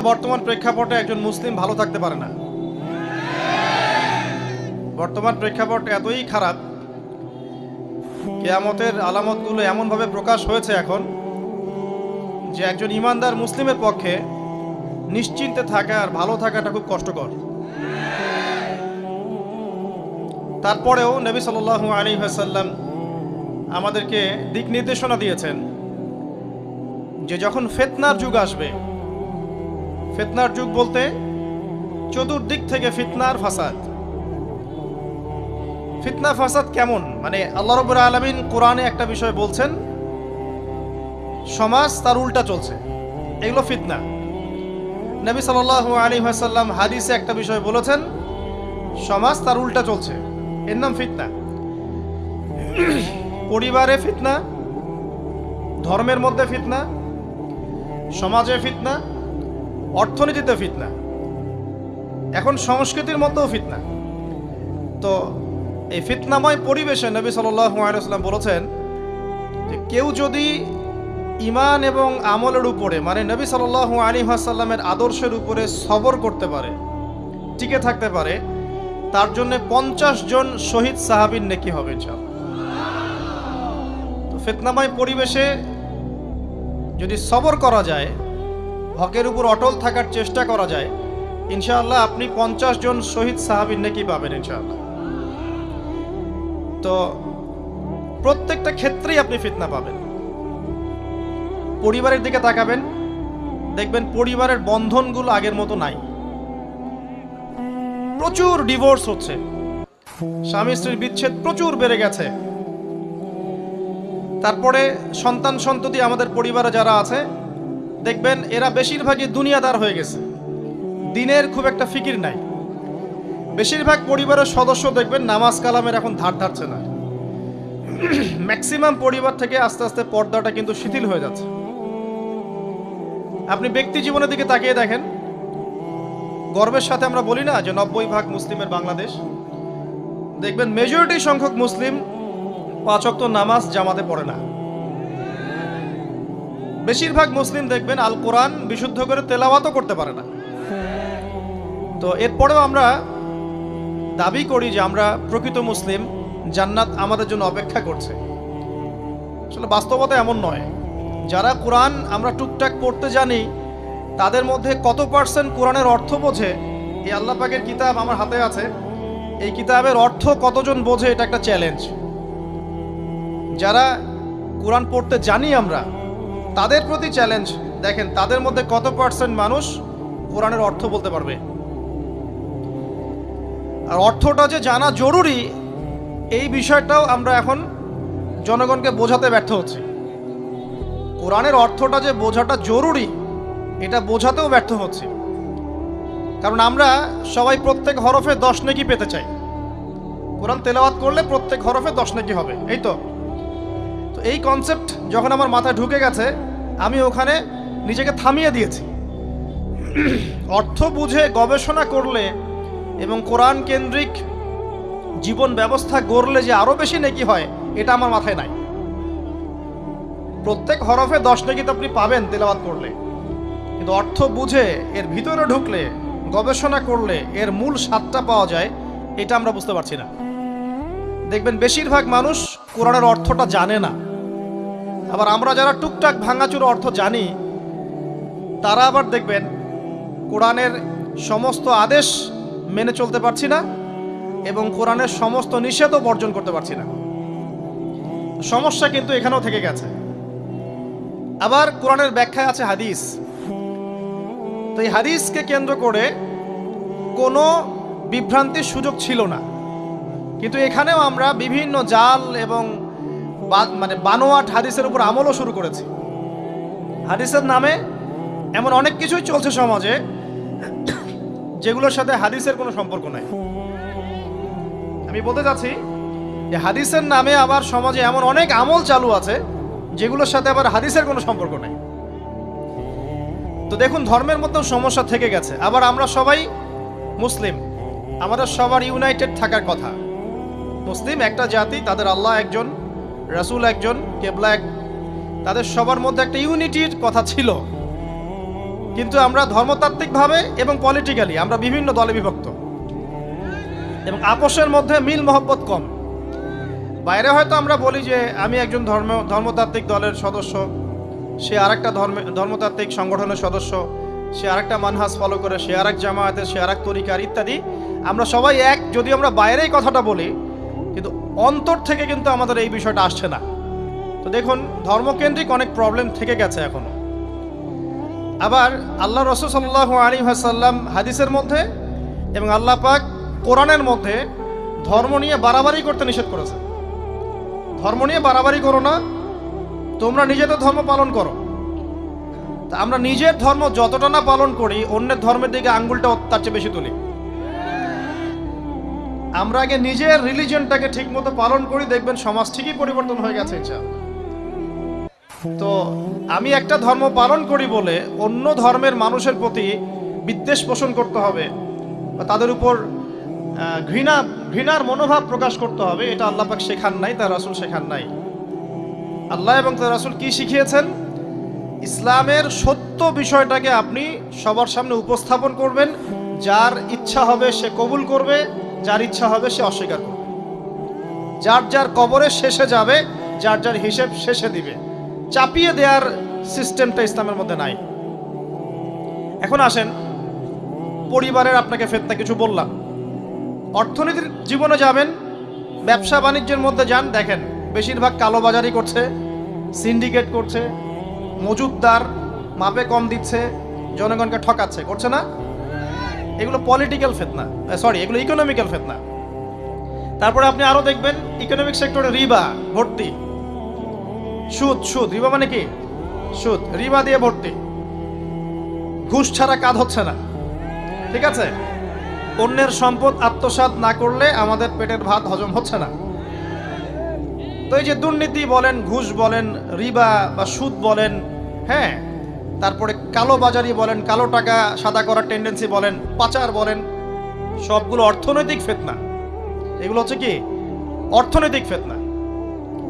বর্তমান প্রেক্ষাপটে একজন মুসলিম ভালো থাকতে পারে না। বর্তমান প্রেক্ষাপট এতই খারাপ, কিয়ামতের আলামতগুলো এমনভাবে প্রকাশ হয়েছে এখন যে একজন ইমানদার মুসলিমের পক্ষে নিশ্চিন্তে থাকা আর ভালো থাকাটা খুব কষ্টকর। তারপরেও নবী সাল্লাল্লাহু আলাইহি ওয়াসাল্লাম আমাদেরকে দিক নির্দেশনা দিয়েছেন যে যখন ফিতনার যুগ আসবে, ফিতনার যুগ বলতে চতুর্দিক থেকে ফিতনার ফাসাদ। ফিতনা ফাসাদ কেমন, মানে আল্লাহ রাব্বুল আলামিন কোরআনে একটা বিষয় বলছেন, সমাজ তার উল্টা চলছে, এগুলো ফিতনা। নবী সাল্লাল্লাহু আলাইহি ওয়াসাল্লাম হাদিসে একটা বিষয় বলেছেন, সমাজ তার উল্টা চলছে, এর নাম ফিতনা। পরিবারে ফিতনা, ধর্মের মধ্যে ফিতনা, সমাজে ফিতনা, অর্থনীতিতে ফিতনা, এখন সংস্কৃতির মধ্যেও ফিতনা। তো এই ফিতনাময় পরিবেশে নবী সাল্লাল্লাহু আলাইহি ওয়াসাল্লাম বলেছেন যে কেউ যদি ঈমান এবং আমলের উপরে, মানে নবী সাল্লাল্লাহু আলাইহি ওয়াসাল্লামের আদর্শের উপরে সবর করতে পারে, টিকে থাকতে পারে, তার জন্য 50 জন শহীদ সাহাবীর নেকি হবে ইনশাআল্লাহ। তো ফিতনাময় পরিবেশে যদি সবর করা যায়, হকের উপর অটল থাকার চেষ্টা করা যায়, ইনশাআল্লাহ আপনি 50 জন শহীদ সাহাবীর নেকি পাবেন ইনশাআল্লাহ। তো প্রত্যেকটা ক্ষেত্রেই আপনি ফিতনা পাবেন। পরিবারের দিকে তাকাবেন, দেখবেন পরিবারের বন্ধনগুলো আগের মতো নাই, প্রচুর ডিভোর্স হচ্ছে, স্বামী স্ত্রীর বিচ্ছেদ প্রচুর বেড়ে গেছে। তারপরে সন্তান সন্ততি আমাদের পরিবারে যারা আছে, দেখবেন এরা বেশিরভাগই দুনিয়াদার হয়ে গেছে, দিনের খুব একটা ফিকির নাই। বেশিরভাগ পরিবারের সদস্য দেখবেন নামাজ কালামের এখন ধার ধারছে না। ম্যাক্সিমাম পরিবার থেকে আস্তে আস্তে পর্দাটা কিন্তু শিথিল হয়ে যাচ্ছে। আপনি ব্যক্তি জীবনের দিকে তাকিয়ে দেখেন, গর্বের সাথে আমরা বলি না যে 90% মুসলিমের বাংলাদেশ, দেখবেন মেজরিটি সংখ্যক মুসলিম 5 ওয়াক্ত নামাজ জামাতে পড়ে না। বেশিরভাগ মুসলিম দেখবেন আল কোরআন বিশুদ্ধ করে তেলাওয়াতও করতে পারে না। তো এরপরেও আমরা দাবি করি যে আমরা প্রকৃত মুসলিম, জান্নাত আমাদের জন্য অপেক্ষা করছে। আসলে বাস্তবতা এমন নয়। যারা কোরআন আমরা টুকটাক পড়তে জানি, তাদের মধ্যে কত পার্সেন্ট কোরআনের অর্থ বোঝে? এই আল্লাহ পাকের কিতাব আমার হাতে আছে, এই কিতাবের অর্থ কতজন বোঝে, এটা একটা চ্যালেঞ্জ। যারা কোরআন পড়তে জানি আমরা, তাদের প্রতি চ্যালেঞ্জ, দেখেন তাদের মধ্যে কত পার্সেন্ট মানুষ কোরআনের অর্থ বলতে পারবে। আর অর্থটা যে জানা জরুরি, এই বিষয়টাও আমরা এখন জনগণকে বোঝাতে ব্যর্থ হচ্ছি। কোরআনের অর্থটা যে বোঝাটা জরুরি, এটা বোঝাতেও ব্যর্থ হচ্ছি। কারণ আমরা সবাই প্রত্যেক হরফে 10 নেকি পেতে চাই। কোরআন তেলাওয়াত করলে প্রত্যেক হরফে 10 নেকি হবে, এই তো। তো এই কনসেপ্ট যখন আমার মাথায় ঢুকে গেছে, আমি ওখানে নিজেকে থামিয়ে দিয়েছি। অর্থ বুঝে গবেষণা করলে এবং কোরআন কেন্দ্রিক জীবন ব্যবস্থা গড়লে যে আরো বেশি নেকি হয়, এটা আমার মাথায় নাই। প্রত্যেক হরফে 10 নেকি তো আপনি পাবেন তেলাওয়াত করলে, কিন্তু অর্থ বুঝে এর ভিতরে ঢুকলে, গবেষণা করলে এর মূল স্বাদটা পাওয়া যায়, এটা আমরা বুঝতে পারছি না। দেখবেন বেশিরভাগ মানুষ কোরআনের অর্থটা জানে না। আবার আমরা যারা টুকটাক ভাঙাচুরো অর্থ জানি, তারা আবার দেখবেন কোরআনের সমস্ত আদেশ মেনে চলতে পারছি না এবং কোরআনের সমস্ত নিষেধও বর্জন করতে পারছি না। সমস্যা কিন্তু এখানেও থেকে গেছে। আবার কোরআনের ব্যাখ্যায় আছে হাদিস। তো এই হাদিসকে কেন্দ্র করে কোনো বিভ্রান্তির সুযোগ ছিল না, কিন্তু এখানেও আমরা বিভিন্ন জাল এবং মানে বানোয়াট হাদিসের উপর আমলও শুরু করেছি। হাদিসের নামে এমন অনেক কিছুই চলছে সমাজে যেগুলোর সাথে হাদিসের কোনো সম্পর্ক নাই। আমি বলতে চাচ্ছি যে হাদিসের নামে আবার সমাজে এমন অনেক আমল চালু আছে যেগুলোর সাথে আবার হাদিসের কোনো সম্পর্ক নেই। তো দেখুন, ধর্মের মধ্যেও সমস্যা থেকে গেছে। আবার আমরা সবাই মুসলিম, আমাদের সবার ইউনাইটেড থাকার কথা। মুসলিম একটা জাতি, তাদের আল্লাহ একজন, রাসূল একজন, কেবলা এক, তাদের সবার মধ্যে একটা ইউনিটির কথা ছিল। কিন্তু আমরা ধর্মতাত্ত্বিকভাবে এবং পলিটিক্যালি আমরা বিভিন্ন দলে বিভক্ত, এবং আপোষের মধ্যে মিল মহব্বত কম। বাইরে হয়তো আমরা বলি যে আমি একজন ধর্মতাত্ত্বিক দলের সদস্য, সে আরেকটা ধর্মতাত্ত্বিক সংগঠনের সদস্য, সে আরেকটা মানহাজ ফলো করে, সে আরেক জামায়াতের, সে আরেক তরিকার ইত্যাদি। আমরা সবাই এক, যদি আমরা বাইরেই কথাটা বলি, কিন্তু অন্তর থেকে কিন্তু আমাদের এই বিষয়টা আসছে না। তো দেখুন, ধর্মকেন্দ্রিক অনেক প্রবলেম থেকে গেছে এখনো। আবার আল্লাহ রাসূল সাল্লাল্লাহু আলাইহি ওয়াসাল্লাম হাদিসের মধ্যে এবং আল্লাহ পাক কোরআনের মধ্যে ধর্ম নিয়ে বাড়াবাড়ি করতে নিষেধ করেছে। ধর্ম নিয়ে বাড়াবাড়ি করো না, তোমরা নিজেদের ধর্ম পালন করো। তা আমরা নিজের ধর্ম যতটা না পালন করি, অন্যের ধর্মের দিকে আঙ্গুলটা তার চেয়ে বেশি তুলি। আমরা আগে নিজের রিলিজিয়নটাকে ঠিক মতো পালন করি, দেখবেন সমাজ ঠিকই পরিবর্তন হয়ে গেছে ইনশাআল্লাহ। তো আমি একটা ধর্ম পালন করি বলে অন্য ধর্মের মানুষের প্রতি বিদ্বেষ পোষণ করতে হবে বা তাদের উপর ঘৃণার মনোভাব প্রকাশ করতে হবে, এটা আল্লাহ পাক শেখান নাই, তার রাসূল শেখান নাই। আল্লাহ এবং তার রাসূল কি শিখিয়েছেন? ইসলামের সত্য বিষয়টাকে আপনি সবার সামনে উপস্থাপন করবেন, যার ইচ্ছা হবে সে কবুল করবে, যার ইচ্ছা হবে সে অস্বীকার করবে। যার যার কবরে শেষে যাবে, যার যার হিসেব শেষে দিবে। চাপিয়ে দেওয়ার সিস্টেমটা ইসলামের মধ্যে নাই। এখন আসেন, পরিবারের আপনাকে ফিতনা কিছু বললাম। অর্থনীতির জীবনে যাবেন, ব্যবসা বাণিজ্যের মধ্যে যান, দেখেন বেশিরভাগ কালোবাজারি করছে, সিন্ডিকেট করছে, মজুতদার মাপে কম দিচ্ছে, জনগণকে ঠকাচ্ছে, করছে না? এগুলো পলিটিক্যাল ফিতনা, এগুলো ইকোনমিক্যাল ফিতনা। তারপরে আপনি আরো দেখবেন ইকোনমিক সেক্টরে রিবা ভর্তি, সুদ। রিবা মানে কি? সুদ, রিবা দিয়ে ভর্তি। ঘুষ ছাড়া কাজ হচ্ছে না, ঠিক আছে? অন্যের সম্পদ আত্মসাৎ না করলে আমাদের পেটের ভাত হজম হচ্ছে না। তো এই যে দুর্নীতি বলেন, ঘুষ বলেন, রিবা বা সুদ বলেন, হ্যাঁ, তারপরে কালো বাজারি বলেন, কালো টাকা সাদা করার টেন্ডেন্সি বলেন, পাচার বলেন, সবগুলো অর্থনৈতিক ফিতনা। এগুলো হচ্ছে কি? অর্থনৈতিক ফিতনা।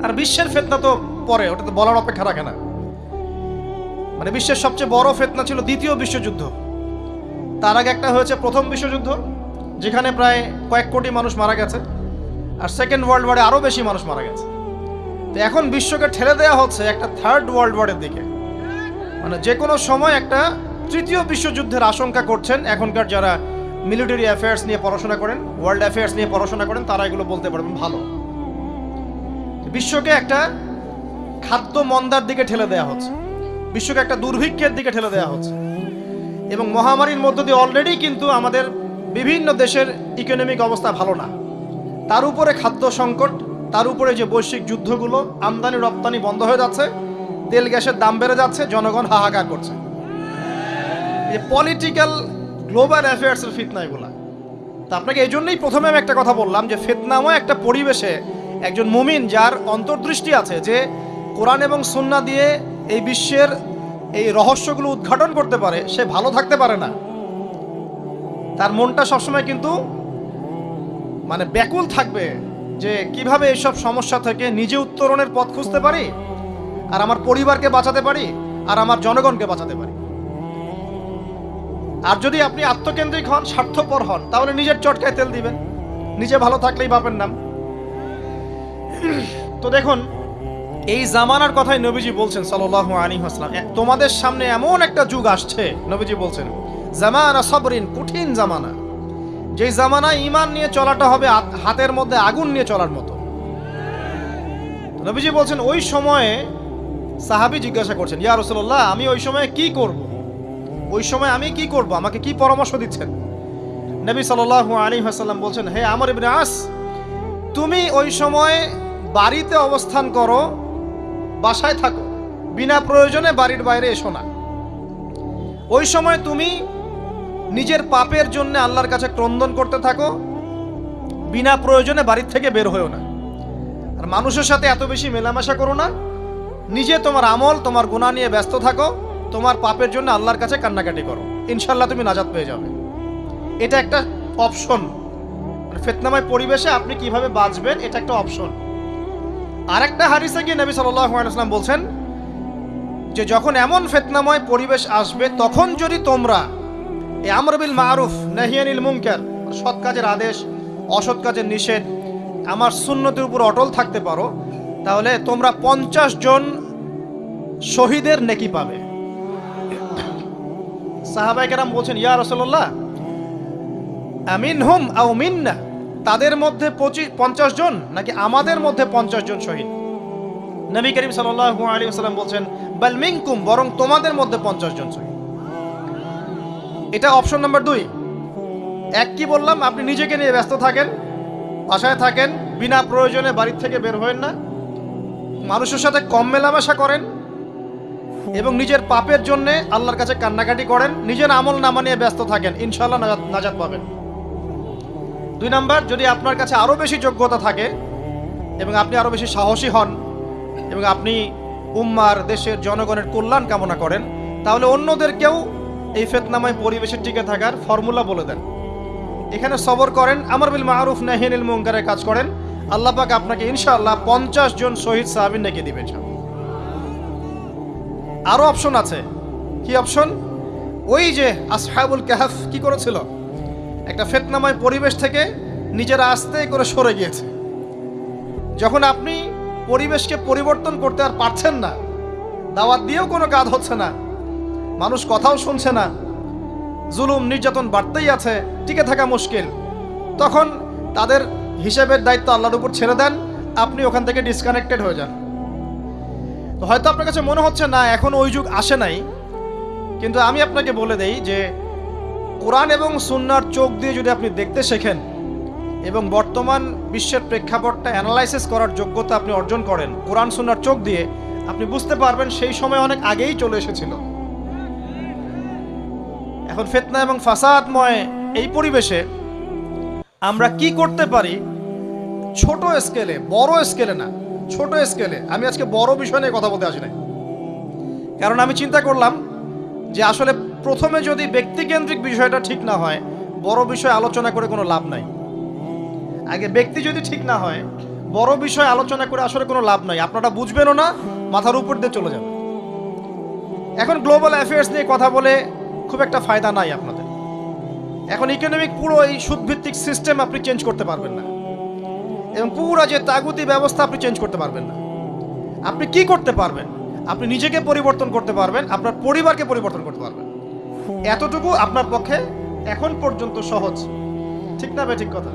আর বিশ্বের ফিতনা তো পরে, ওটা তো বলার অপেক্ষা রাখে না। মানে বিশ্বের সবচেয়ে বড় ফিতনা ছিল দ্বিতীয় বিশ্বযুদ্ধ। তার আগে একটা হয়েছে প্রথম বিশ্বযুদ্ধ, যেখানে প্রায় কয়েক কোটি মানুষ মারা গেছে, আর সেকেন্ড ওয়ার্ল্ড ওয়ারে আরও বেশি মানুষ মারা গেছে। তো এখন বিশ্বকে ঠেলে দেওয়া হচ্ছে একটা থার্ড ওয়ার্ল্ড ওয়ারের দিকে। মানে যে কোনো সময় একটা তৃতীয় বিশ্বযুদ্ধের আশঙ্কা করছেন এখনকার যারা মিলিটারি অ্যাফেয়ার্স নিয়ে পড়াশোনা করেন, ওয়ার্ল্ড অ্যাফেয়ার্স নিয়ে পড়াশোনা করেন, তারা এগুলো বলতে পারবেন ভালো। বিশ্বকে একটা খাদ্য মন্দার দিকে ঠেলে দেওয়া হচ্ছে, বিশ্বকে একটা দুর্ভিক্ষের দিকে ঠেলে দেওয়া হচ্ছে, এবং মহামারীর মধ্য দিয়ে অলরেডি কিন্তু আমাদের বিভিন্ন দেশের ইকোনমিক অবস্থা ভালো না। তার উপরে খাদ্য সংকট, তার উপরে যে বৈশ্বিক যুদ্ধগুলো, আমদানি রপ্তানি বন্ধ হয়ে যাচ্ছে, তেল গ্যাসের দাম বেড়ে যাচ্ছে, জনগণ হাহাকার করছে। এই পলিটিক্যাল গ্লোবাল অ্যাফেয়ার্সের ফিতনা এগুলা। তা আপনাকে এই জন্যই প্রথমে আমি একটা কথা বললাম যে ফিতনাময় একটা পরিবেশে একজন মুমিন যার অন্তর্দৃষ্টি আছে, যে কোরআন এবং সুন্নাহ দিয়ে এই বিশ্বের এই রহস্যগুলো উদ্ঘাটন করতে পারে, সে ভালো থাকতে পারে না। তার মনটা সবসময় কিন্তু মানে ব্যাকুল থাকবে যে কিভাবে এইসব সমস্যা থেকে নিজে উত্তরণের পথ খুঁজতে পারি, আর আমার পরিবারকে বাঁচাতে পারি, আর আমার জনগণকে বাঁচাতে পারি। আর যদি আপনি আত্মকেন্দ্রিক হন, স্বার্থপর হন, তাহলে নিজের চটকায় তেল দিবেন, নিজে ভালো থাকলেই বাপের নাম। তো দেখুন, এই জামানার কথাই নবীজি বলছেন সাল্লাল্লাহু আলাইহি ওয়াসাল্লাম, তোমাদের সামনে এমন একটা যুগ আসছে, নবীজি বলছেন জামানা সবরিন, কঠিন জামানা, যেই জামানায় ঈমান নিয়ে চলাটা হবে হাতের মধ্যে আগুন নিয়ে চলার মতো। নবীজি বলছেন ওই সময়ে সাহাবী জিজ্ঞাসা করছেন, ইয়া রাসূলুল্লাহ, আমি ওই সময়ে কি করব? ওই সময় আমি কি করব? আমাকে কি পরামর্শ দিচ্ছেন? নবী সাল্লাল্লাহু আলাইহি ওয়াসাল্লাম বলছেন, হে আমর ইবনে আস, তুমি ওই সময় বাড়িতে অবস্থান করো, বাসায় থাকো, বিনা প্রয়োজনে বাড়ির বাইরে এসো না। ওই সময় তুমি নিজের পাপের জন্য আল্লাহর কাছে ক্রন্দন করতে থাকো, বিনা প্রয়োজনে বাড়ির থেকে বের হয়েও না। আর মানুষের সাথে এত বেশি মেলামেশা করো না, নিজে তোমার আমল, তোমার গুনাহ নিয়ে ব্যস্ত থাকো, তোমার পাপের জন্য আল্লাহর কাছে কান্নাকাটি করো, ইনশাআল্লাহ তুমি নাজাত পেয়ে যাবে। এটা একটা অপশন, ফিতনাময় পরিবেশে আপনি কিভাবে বাঁচবেন, এটা একটা অপশন। আরেকটা হাদিসে গিয়ে নবী সাল্লাল্লাহু আলাইহি ওয়াসাল্লাম বলছেন, যে যখন এমন ফিতনাময় পরিবেশ আসবে তখন যদি তোমরা এই আমর বিল মারুফ নাহি আনিল মুনকার, সৎ কাজের আদেশ অসৎ কাজের নিষেধ, আমার সুন্নতের উপর অটল থাকতে পারো, তাহলে তোমরা 50 জন শহীদের নেকি পাবে। সাহাবায়ে কেরাম বলছেন, ইয়া রাসূলুল্লাহ আমিনহুম আও মিন্না, তাদের মধ্যে 50 জন নাকি আমাদের মধ্যে 50 জন শহীদ? নবী করিম সাল্লাল্লাহু আলাইহি ওয়াসাল্লাম বলছেন, বাল মিনকুম, বরং তোমাদের মধ্যে 50 জন শহীদ। এটা অপশন নাম্বার 2। এক কি বললাম, আপনি নিজেকে নিয়ে ব্যস্ত থাকেন, বাসায় থাকেন, বিনা প্রয়োজনে বাড়ির থেকে বের হবেন না, মানুষের সাথে কম মেলামেশা করেন এবং নিজের পাপের জন্য আল্লাহর কাছে কান্নাকাটি করেন, নিজের আমল নামা নিয়ে ব্যস্ত থাকেন, ইনশাআল্লাহ নাজাত পাবেন। 2 নাম্বার, যদি আপনার কাছে আরো বেশি যোগ্যতা থাকে এবং আপনি আরো বেশি সাহসী হন এবং আপনি উম্মার দেশের জনগণের কল্যাণ কামনা করেন, তাহলে অন্যদেরকেও এই ফিতনাময় পরিবেশে টিকে থাকার ফর্মুলা বলে দেন। এখানে সবর করেন, আমর বিল মারুফ নাহি আনিল মুনকারের কাজ করেন, আল্লাহ পাক আপনাকে ইনশাআল্লাহ 50 জন শহীদ সাহাবী নেকি দিবেন। আরো অপশন আছে। কি অপশন? ওই যে আসহাবুল কাহফ কি করেছিল, একটা ফিতনাময় পরিবেশ থেকে নিজেরা আস্তে করে সরে গিয়েছে। যখন আপনি পরিবেশকে পরিবর্তন করতে আর পারছেন না, দাওয়াত দিয়েও কোনো কাজ হচ্ছে না, মানুষ কথাও শুনছে না, জুলুম নির্যাতন বাড়তেই আছে, টিকে থাকা মুশকিল, তখন তাদের হিসেবের দায়িত্ব আল্লাহর উপর ছেড়ে দেন, আপনি ওখান থেকে ডিসকানেক্টেড হয়ে যান। তো হয়তো আপনার কাছে মনে হচ্ছে না এখন ওই যুগ আসে নাই, কিন্তু আমি আপনাকে বলে দেই যে কোরআন এবং সুন্নাহর চোখ দিয়ে যদি আপনি দেখতে শেখেন এবং বর্তমান বিশ্বের প্রেক্ষাপটটা অ্যানালাইসিস করার যোগ্যতা আপনি অর্জন করেন কোরআন সুন্নাহর চোখ দিয়ে, আপনি বুঝতে পারবেন সেই সময় অনেক আগেই চলে এসেছিল। এখন ফিতনা এবং ফাসাদময় এই পরিবেশে আমরা কি করতে পারি, ছোট স্কেলে, বড় স্কেলে না, ছোট স্কেলে। আমি আজকে বড় বিষয় নিয়ে কথা বলতে আসি নাই, কারণ আমি চিন্তা করলাম যে আসলে প্রথমে যদি ব্যক্তিকেন্দ্রিক বিষয়টা ঠিক না হয়, বড় বিষয় আলোচনা করে কোনো লাভ নাই। আগে ব্যক্তি যদি ঠিক না হয়, বড় বিষয় আলোচনা করে আসলে কোনো লাভ নাই, আপনারা বুঝবেনও না, মাথার উপর দিয়ে চলে যাবে। এখন গ্লোবাল অ্যাফেয়ার্স নিয়ে কথা বলে খুব একটা ফায়দা নাই আপনাদের। এখন ইকোনমিক পুরো এই সুদভিত্তিক সিস্টেম আপনি চেঞ্জ করতে পারবেন না, এবং পুরো যে তাগুতি ব্যবস্থা আপনি চেঞ্জ করতে পারবেন না। আপনি কি করতে পারবেন? আপনি নিজেকে পরিবর্তন করতে পারবেন, আপনার পরিবারকে পরিবর্তন করতে পারবেন। এতটুকু আপনার পক্ষে এখন পর্যন্ত সহজ, ঠিক না ভাই? ঠিক কথা।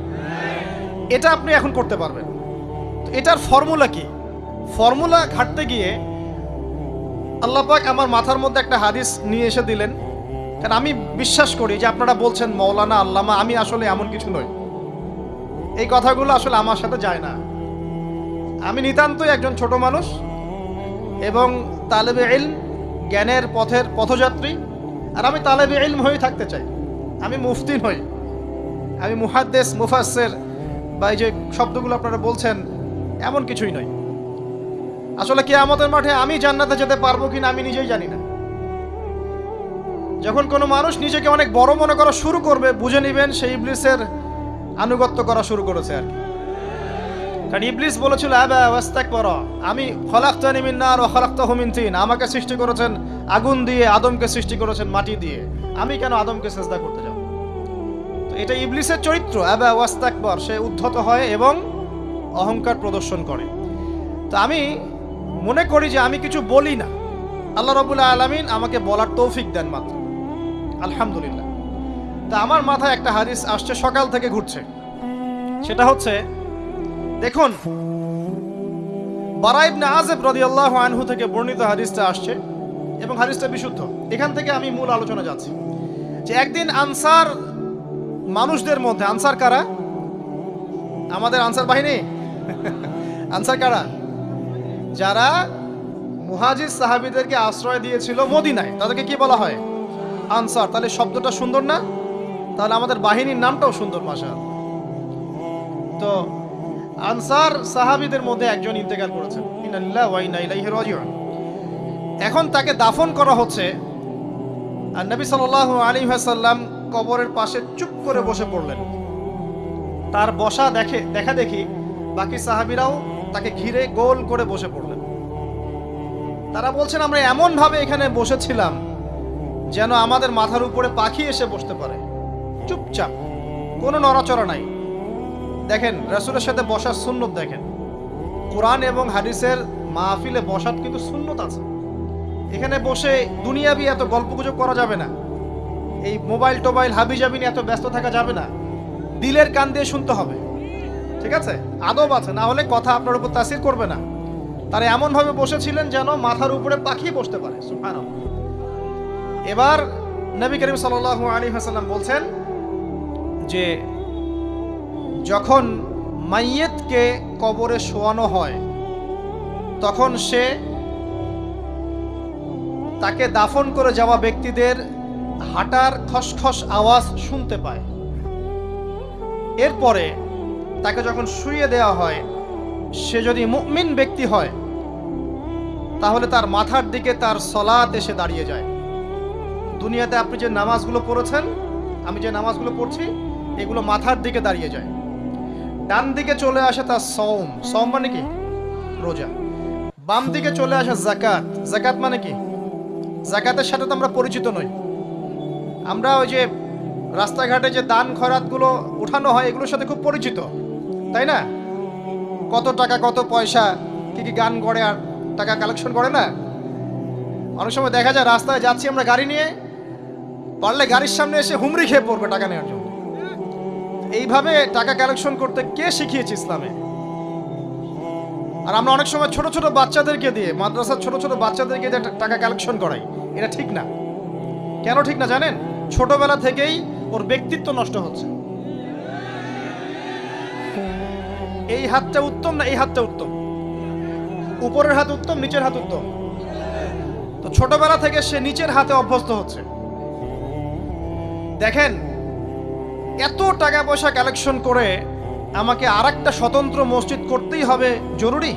এটা আপনি এখন করতে পারবেন। তো এটার ফর্মুলা কি? ফর্মুলা ঘাটতে গিয়ে আল্লাহ পাক আমার মাথার মধ্যে একটা হাদিস নিয়ে এসে দিলেন, কারণ আমি বিশ্বাস করি যে আপনারা বলছেন মৌলানা আল্লামা, আমি আসলে এমন কিছু নই, এই কথাগুলো আসলে আমার সাথে যায় না। আমি নিতান্তই একজন ছোট মানুষ এবং তালেবে ইলম, জ্ঞানের পথের পথযাত্রী, আর আমি তালেবে ইলম হয়ে থাকতে চাই। আমি মুফতি নই, আমি মুহাদ্দিস, মুফাসসির বা এই যে শব্দগুলো আপনারা বলছেন, এমন কিছুই নয়। আসলে কিয়ামতের মাঠে আমি জান্নাতে যেতে পারবো কিনা আমি নিজেই জানি না। যখন কোনো মানুষ নিজেকে অনেক বড় মনে করা শুরু করবে, বুঝে নেবেন সেই ইবলিসের আনুগত্য করা শুরু করেছে আর কি। কারণ ইবলিস বলেছিল আবা ওয়াস্তাকবারা, আমি খলাকতানি মিন নার ওয়া খলাকতাহু মিন তিন, আমাকে সৃষ্টি করেছেন আগুন দিয়ে, আদমকে সৃষ্টি করেছেন মাটি দিয়ে, আমি কেন আদমকে সিজদা করতে যাব? তো এটা ইবলিসের চরিত্র, আবা ওয়াস্তাকবার, সে উদ্ধত হয় এবং অহংকার প্রদর্শন করে। তো আমি মনে করি যে আমি কিছু বলি না, আল্লাহ রাব্বুল আলামিন আমাকে বলার তৌফিক দেন মাত্র, আলহামদুলিল্লাহ। তা আমার মাথায় একটা হাদিস আসছে, সকাল থেকে ঘুরছে। সেটা হচ্ছে, দেখুন, বারা ইবনে আযিব রাদিয়াল্লাহু আনহু থেকে বর্ণিত হাদিসটা আসছে এবং হাদিসটা বিশুদ্ধ। এখান থেকে আমি মূল আলোচনা যাচ্ছি যে একদিন আনসার মানুষদের মধ্যে, আনসার কারা? আমাদের আনসার বাহিনী। আনসার কারা? যারা মুহাজির সাহাবীদেরকে আশ্রয় দিয়েছিল মদিনায়, তাদেরকে কি বলা হয়? আনসার। তাহলে শব্দটা সুন্দর না? তাহলে আমাদের বাহিনীর নামটাও সুন্দর, মাশাআল্লাহ। তো আনসার সাহাবীদের মধ্যে একজন ইন্তেকাল করেছেন, ইন্না লিল্লাহি ওয়া ইন্না ইলাইহি রাজিউন। এখন তাকে দাফন করা হচ্ছে, আর নবী সাল্লাল্লাহু আলাইহি ওয়াসাল্লাম কবরের পাশে চুপ করে বসে পড়লেন। তার বসা দেখা দেখি বাকি সাহাবীরাও তাকে ঘিরে গোল করে বসে পড়লেন। তারা বলছেন আমরা এমনভাবে এখানে বসেছিলাম যেন আমাদের মাথার উপরে পাখি এসে বসতে পারে, চুপচাপ, কোনো নড়াচড়া নাই। দেখেন রাসূলের সাথে বসার সুন্নত, দেখেন কোরআন এবং হাদিসের মাহফিলে বসার কিন্তু সুন্নত আছে। এখানে বসে দুনিয়াবি এত গল্পগুজব করা যাবে না, এই মোবাইল টোবাইল হাবিজাবি নিয়ে এত ব্যস্ত থাকা যাবে না, দিলের কান দিয়ে শুনতে হবে, ঠিক আছে? আদব আছে, না হলে কথা আপনার উপর তাসির করবে না। তারা এমনভাবে বসেছিলেন যেন মাথার উপরে পাখি বসতে পারে, সুবহানাল্লাহ। এবার নবী করিম সাল্লাল্লাহু আলাইহি ওয়াসাল্লাম বলছেন যে যখন মাইয়েতকে কবরে শোয়ানো হয় তখন সে তাকে দাফন করে যাওয়া ব্যক্তিদের হাঁটার খসখস আওয়াজ শুনতে পায়। এরপরে তাকে যখন শুইয়ে দেওয়া হয়, সে যদি মুমিন ব্যক্তি হয় তাহলে তার মাথার দিকে তার সলাত এসে দাঁড়িয়ে যায়। দুনিয়াতে আপনি যে নামাজগুলো পড়েছেন, আমি যে নামাজগুলো পড়ছি, এগুলো মাথার দিকে দাঁড়িয়ে যায়। ডান দিকে চলে আসে তার সওম, সওম মানে কি? রোজা। বাম দিকে চলে আসে যাকাত, যাকাত মানে কি? যাকাতের সাথে তো আমরা পরিচিত নই। আমরা ওই যে রাস্তাঘাটে যে দান খয়রাতগুলো উঠানো হয় এগুলোর সাথে খুব পরিচিত, তাই না? কত টাকা কত পয়সা, কি কি গান করে আর টাকা কালেকশন করে না? অনেক সময় দেখা যায় রাস্তায় যাচ্ছি আমরা গাড়ি নিয়ে, পারলে গাড়ির সামনে এসে হুমড়ি খেয়ে পড়বে টাকা নেওয়ার জন্য। এইভাবে টাকা কালেকশন করতে কে শিখিয়েছে ইসলামে? আর আমরা অনেক সময় ছোট ছোট বাচ্চাদেরকে দিয়ে, মাদ্রাসার ছোট ছোট বাচ্চাদেরকে দিয়ে টাকা কালেকশন করাই। এটা ঠিক না। কেন ঠিক না জানেন? ছোটবেলা থেকেই ওর ব্যক্তিত্ব নষ্ট হচ্ছে। এই হাতটা উত্তম না এই হাতটা উত্তম? উপরের হাত উত্তম, নিচের হাত উত্তম? তো ছোটবেলা থেকে সে নিচের হাতে অভ্যস্ত হচ্ছে। দেখেন এত টাকা পয়সা কালেকশন করে আমাকে আরেকটা স্বতন্ত্র মসজিদ করতেই হবে জরুরি?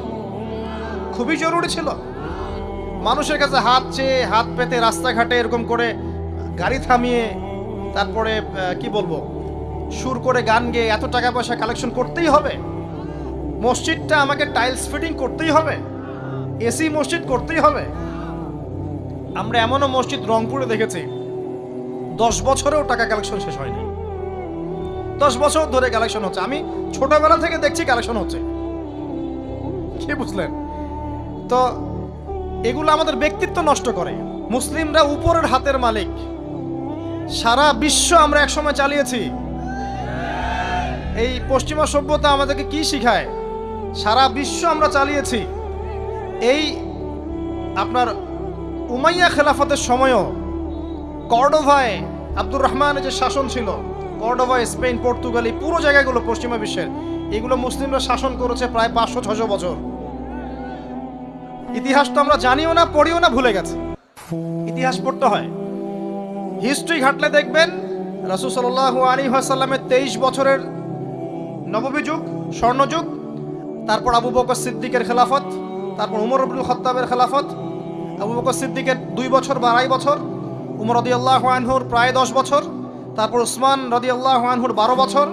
খুবই জরুরি ছিল। মানুষের কাছে হাত চেয়ে, হাত পেতে রাস্তাঘাটে এরকম করে গাড়ি থামিয়ে, তারপরে কি বলবো, সুর করে গান গেয়ে এত টাকা পয়সা কালেকশন করতেই হবে? মসজিদটা আমাকে টাইলস ফিটিং করতেই হবে? এসি মসজিদ করতেই হবে? আমরা এমনও মসজিদ রংপুরে দেখেছি 10 বছরেও টাকা কালেকশন শেষ হয়নি। 10 বছর ধরে কালেকশন হচ্ছে। আমি ছোটবেলা থেকে দেখছি কালেকশন হচ্ছে। কি বুঝলেন? তো এগুলো আমাদের ব্যক্তিত্ব নষ্ট করে। মুসলিমরা উপরের হাতের মালিক। সারা বিশ্ব আমরা একসময় চালিয়েছি। এই পশ্চিমা সভ্যতা আমাদেরকে কি শিখায়? সারা বিশ্ব আমরা চালিয়েছি। এই আপনার উমাইয়া খেলাফতের সময়ও কর্ডোভায় আব্দুর রহমানের যে শাসন ছিল, কর্ডোভায়, স্পেন, পর্তুগাল, এই পুরো জায়গাগুলো পশ্চিমা বিশ্বের, এগুলো মুসলিমরা শাসন করেছে প্রায় 500-600 বছর। ইতিহাস তো আমরা জানিও না, পড়িও না, ভুলে গেছে। ইতিহাস পড়তে হয়। হিস্ট্রি ঘাটলে দেখবেন রাসূল সাল্লাল্লাহু আলাইহি ওয়াসাল্লামের 23 বছরের নববী যুগ, স্বর্ণযুগ, তারপর আবু বকর সিদ্দিকের খেলাফত, তারপর উমর ইবনুল খাত্তাবের খেলাফত। আবু বকর সিদ্দিকের 2 বছর বা 2.5 বছর, উমর রাদিয়াল্লাহু আনহুর প্রায় 10 বছর, তারপর উসমান রাদিয়াল্লাহু আনহুর 12 বছর,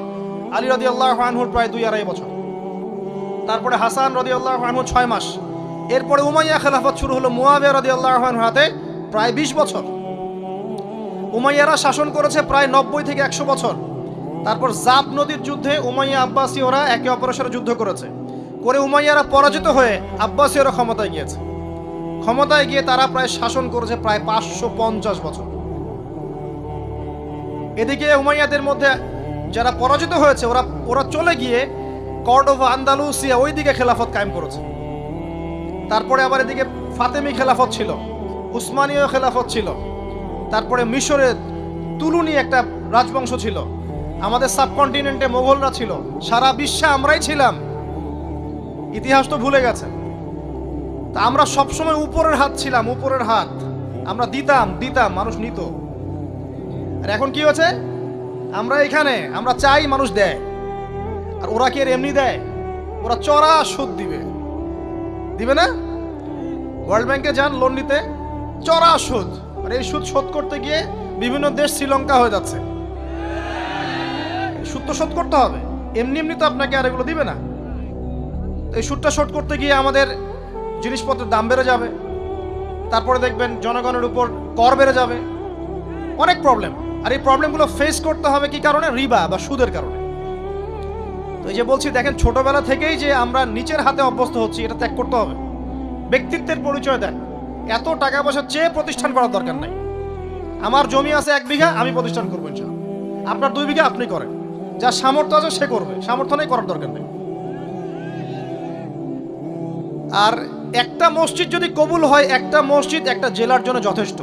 আলী রাদিয়াল্লাহু আনহুর প্রায় 2-2.5 বছর, তারপরে হাসান রাদিয়াল্লাহু আনহু 6 মাস। এরপরে উমাইয়া খেলাফত শুরু হলো মুয়াবিয়া রাদিয়াল্লাহু আনহুর হাতে, প্রায় 20 বছর। উমাইয়ারা শাসন করেছে প্রায় 90 থেকে 100 বছর। তারপর জাব নদীর যুদ্ধে উমাইয়া আব্বাসী ওরা একে অপরের সাথে যুদ্ধ করেছে, করে উমাইয়ারা পরাজিত হয়ে আব্বাসীয়রা ক্ষমতায় গিয়েছে। ক্ষমতায় গিয়ে তারা প্রায় শাসন করেছে প্রায় 550 বছর। এদিকে উমাইয়াদের মধ্যে যারা পরাজিত হয়েছে ওরা চলে গিয়ে কর্ডোভা, আন্দালুসিয়া, ওই দিকে খেলাফত কায়েম করেছে। তারপরে আবার এদিকে ফাতেমি খেলাফত ছিল, উসমানীয় খেলাফত ছিল, তারপরে মিশরে তুলুনি একটা রাজবংশ ছিল, আমাদের সাবকন্টিনেন্টে মোগলরা ছিল, সারা বিশ্বে আমরাই ছিলাম। ইতিহাস তো ভুলে গেছে। তা আমরা সবসময় উপরের হাত ছিলাম, উপরের হাত। আমরা দিতাম, মানুষ নিত। আর এখন কি হচ্ছে? আমরা এখানে আমরা চাই, মানুষ দেয়। আর ওরা কি আর এমনি দেয়? ওরা চড়া সুদ দিবে না? ওয়ার্ল্ড ব্যাংকে যান লোন নিতে, চড়া সুদ। আর এই সুদ শোধ করতে গিয়ে বিভিন্ন দেশ শ্রীলঙ্কা হয়ে যাচ্ছে। সুদ তো শোধ করতে হবে, এমনি তো আপনাকে আর এগুলো দিবে না। এই সুদটা শোধ করতে গিয়ে আমাদের জিনিসপত্রের দাম বেড়ে যাবে, তারপরে দেখবেন জনগণের উপর কর বেড়ে যাবে, অনেক প্রবলেম। আর এই প্রবলেমগুলো ফেস করতে হবে কি কারণে? রিবা বা সুদের কারণে। তো এই যে বলছি, দেখেন ছোটবেলা থেকেই যে আমরা নিচের হাতে অভ্যস্ত হচ্ছি, এটা ত্যাগ করতে হবে। ব্যক্তিত্বের পরিচয় দেন। এত টাকা পয়সা চেয়ে প্রতিষ্ঠান করার দরকার নাই। আমার জমি আছে 1 বিঘা, আমি প্রতিষ্ঠান করবো ইনশাআল্লাহ। আপনার 2 বিঘা আপনি করেন, যার সামর্থ্য আছে সে করবে, সামর্থ্য নেই করার দরকার নেই। আর একটা মসজিদ যদি কবুল হয়, একটা মসজিদ একটা জেলার জন্য যথেষ্ট।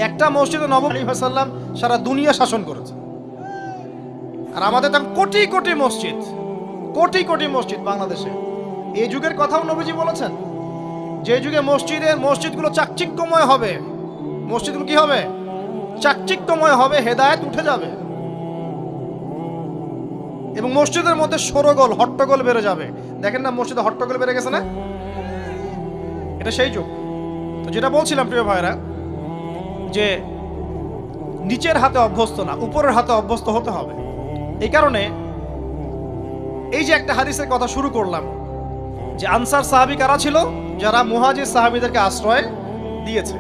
একটা মসজিদে নবী আলাইহিস সালাম সারা দুনিয়া শাসন করেছে। আর আমাদের তো কোটি কোটি মসজিদ, কোটি কোটি মসজিদ বাংলাদেশে। এই যুগের কথাও নবীজি বলেছেন, যে যুগে মসজিদগুলো চাকচিক্যময় হবে, মসজিদগুলো কি হবে? চাকচিক্যময় হবে, হেদায়েত উঠে যাবে এবং মসজিদের মধ্যে শোরগোল হট্টগোল বেড়ে যাবে। দেখেন না মসজিদে হট্টগোল বেড়ে গেছে না? এটা সেই যুগ। তো যেটা বলছিলাম প্রিয় ভাইরা, যে নিচের হাতে অভ্যস্ত না, উপরের হাতে অভ্যস্ত হতে হবে। এই কারণে এই যে একটা হাদিসের কথা শুরু করলাম, যে আনসার সাহাবী কারা ছিল? যারা মুহাজির সাহাবীদেরকে আশ্রয় দিয়েছে।